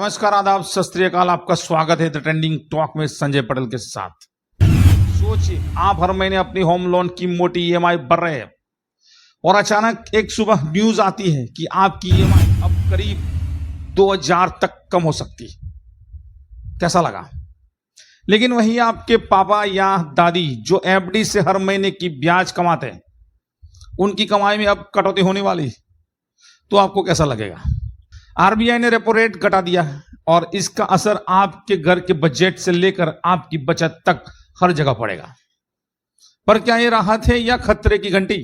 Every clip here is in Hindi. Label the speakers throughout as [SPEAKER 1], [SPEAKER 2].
[SPEAKER 1] नमस्कार, आदाब, सत श्री अकाल। आपका स्वागत है द ट्रेंडिंग टॉक में संजय पटेल के साथ। सोचिए, आप हर महीने अपनी होम लोन की मोटी ईएमआई भर रहे हैं और अचानक एक सुबह न्यूज आती है कि आपकी ईएमआई अब करीब 2000 तक कम हो सकती है। कैसा लगा? लेकिन वही आपके पापा या दादी जो एफडी से हर महीने की ब्याज कमाते हैं, उनकी कमाई में अब कटौती होने वाली, तो आपको कैसा लगेगा? आरबीआई ने रेपो रेट घटा दिया है और इसका असर आपके घर के बजट से लेकर आपकी बचत तक हर जगह पड़ेगा। पर क्या यह राहत है या खतरे की घंटी?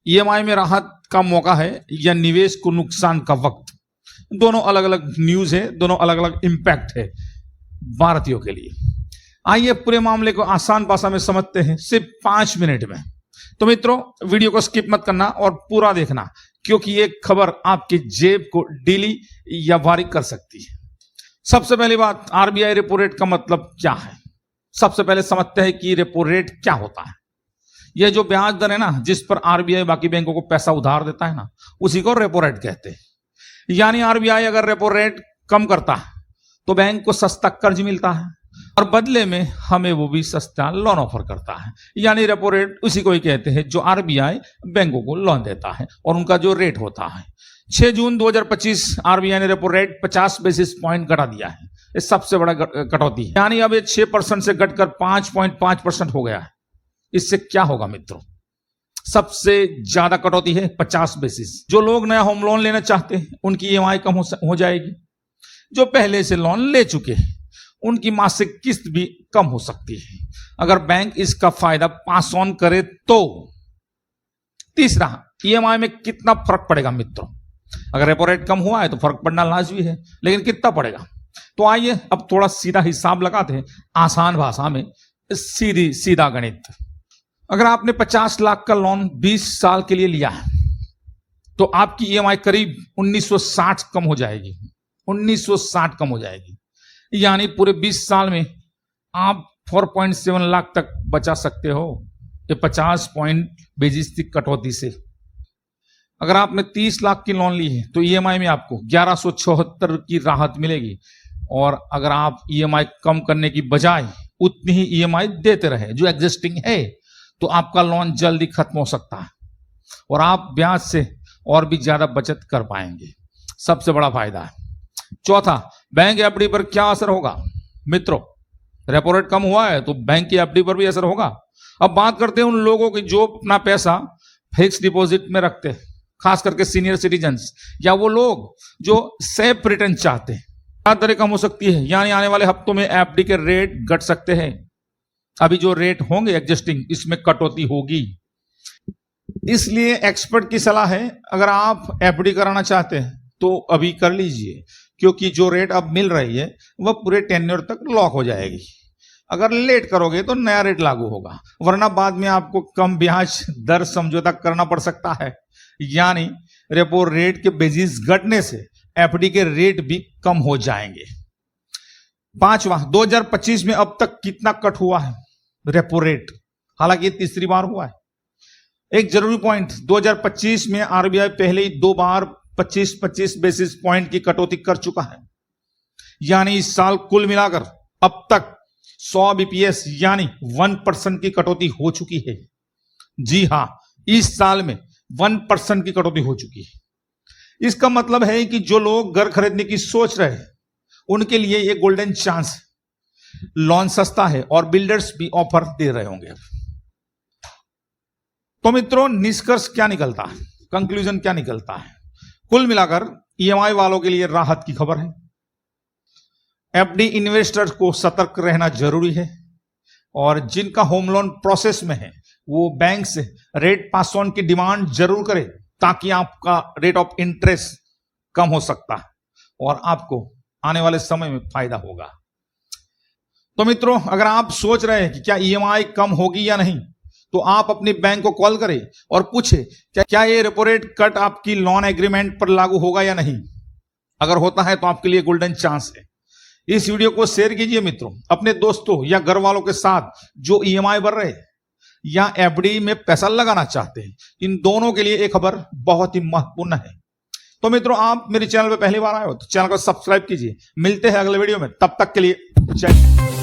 [SPEAKER 1] ईएमआई में राहत का मौका है या निवेश को नुकसान का वक्त? दोनों अलग अलग न्यूज है, दोनों अलग अलग इंपैक्ट है भारतीयों के लिए। आइए पूरे मामले को आसान भाषा में समझते हैं सिर्फ 5 मिनट में। तो मित्रों, वीडियो को स्किप मत करना और पूरा देखना, क्योंकि ये खबर आपकी जेब को ढीली या भारी कर सकती है। सबसे पहली बात, आरबीआई रेपो रेट का मतलब क्या है? सबसे पहले समझते हैं कि रेपो रेट क्या होता है। यह जो ब्याज दर है ना, जिस पर आरबीआई बाकी बैंकों को पैसा उधार देता है ना, उसी को रेपो रेट कहते हैं। यानी आरबीआई अगर रेपो रेट कम करता है तो बैंक को सस्ता कर्ज मिलता है और बदले में हमें वो भी सस्ता लोन ऑफर करता है। यानी रेपो रेट उसी को ही कहते हैं जो आरबीआई बैंकों को लोन देता है और उनका जो रेट होता है। 6 जून 2025 आरबीआई ने रेपो रेट 50 बेसिस पॉइंट घटा दिया है। ये सबसे बड़ा कटौती है, यानी अब ये 6% से घटकर 5.5% हो गया है। इससे क्या होगा मित्रों? सबसे ज्यादा कटौती है 50 बेसिस। जो लोग नया होम लोन लेना चाहते हैं उनकी ईएमआई कम हो जाएगी। जो पहले से लोन ले चुके हैं उनकी मासिक किस्त भी कम हो सकती है, अगर बैंक इसका फायदा पास ऑन करे तो। तीसरा, ईएमआई में कितना फर्क पड़ेगा मित्रों? अगर रेपो रेट कम हुआ है तो फर्क पड़ना लाजमी है, लेकिन कितना पड़ेगा? तो आइए अब थोड़ा सीधा हिसाब लगाते हैं, आसान भाषा में, सीधा गणित। अगर आपने 50 लाख का लोन 20 साल के लिए लिया है तो आपकी ईएमआई करीब 1960 कम हो जाएगी। 1960 कम हो जाएगी, यानी पूरे 20 साल में आप 4.7 लाख तक बचा सकते हो, ये 50 पॉइंट बेसिस की कटौती से। अगर आपने 30 लाख की लोन ली है तो ईएमआई में आपको 1174 की राहत मिलेगी। और अगर आप ईएमआई कम करने की बजाय उतनी ही ईएमआई देते रहे जो एग्जिस्टिंग है, तो आपका लोन जल्दी खत्म हो सकता है और आप ब्याज से और भी ज्यादा बचत कर पाएंगे। सबसे बड़ा फायदा है। चौथा, बैंक एफडी पर क्या असर होगा? मित्रों, रेपो रेट कम हुआ है तो बैंक की एफडी पर भी असर होगा। अब बात करते हैं उन लोगों की जो अपना पैसा फिक्स डिपॉजिट में रखते हैं, खास करके सीनियर सिटीजन्स या वो लोग जो सेफ रिटर्न चाहते हैं। ब्याज दरें कम हो सकती है, यानी आने वाले हफ्तों में एफडी के रेट घट सकते हैं। अभी जो रेट होंगे एग्जिस्टिंग, इसमें कटौती होगी। इसलिए एक्सपर्ट की सलाह है, अगर आप एफडी कराना चाहते हैं तो अभी कर लीजिए, क्योंकि जो रेट अब मिल रही है वह पूरे टेन्योर तक लॉक हो जाएगी। अगर लेट करोगे तो नया रेट लागू होगा, वरना बाद में आपको कम ब्याज दर समझौता करना पड़ सकता है। यानी रेपो रेट के बेसिस घटने से एफडी के रेट भी कम हो जाएंगे। पांचवा, 2025 में अब तक कितना कट हुआ है रेपो रेट? हालांकि तीसरी बार हुआ है। एक जरूरी पॉइंट, 2025 में आरबीआई पहले ही 2 बार 25 बेसिस पॉइंट की कटौती कर चुका है। यानी इस साल कुल मिलाकर अब तक 100 बीपीएस यानी 1% की कटौती हो चुकी है। जी हां, इस साल में 1% की कटौती हो चुकी है। इसका मतलब है कि जो लोग घर खरीदने की सोच रहे हैं उनके लिए यह गोल्डन चांस है। लोन सस्ता है और बिल्डर्स भी ऑफर दे रहे होंगे। तो मित्रों, निष्कर्ष क्या निकलता है? कंक्लूजन क्या निकलता है? कुल मिलाकर ईएमआई वालों के लिए राहत की खबर है। एफडी इन्वेस्टर्स को सतर्क रहना जरूरी है और जिनका होम लोन प्रोसेस में है वो बैंक से रेट पास ऑन की डिमांड जरूर करें, ताकि आपका रेट ऑफ इंटरेस्ट कम हो सकता है और आपको आने वाले समय में फायदा होगा। तो मित्रों, अगर आप सोच रहे हैं कि क्या ईएमआई कम होगी या नहीं, तो आप अपने बैंक को कॉल करें और पूछे क्या ये रेपो रेट कट आपकी लोन एग्रीमेंट पर लागू होगा या नहीं। अगर होता है तो आपके लिए गोल्डन चांस है। इस वीडियो को शेयर कीजिए मित्रों अपने दोस्तों या घर वालों के साथ जो ईएमआई भर रहे हैं या एफडी में पैसा लगाना चाहते हैं। इन दोनों के लिए एक खबर बहुत ही महत्वपूर्ण है। तो मित्रों, आप मेरे चैनल पे पहली बार आए हो तो चैनल को सब्सक्राइब कीजिए। मिलते हैं अगले वीडियो में, तब तक के लिए जय।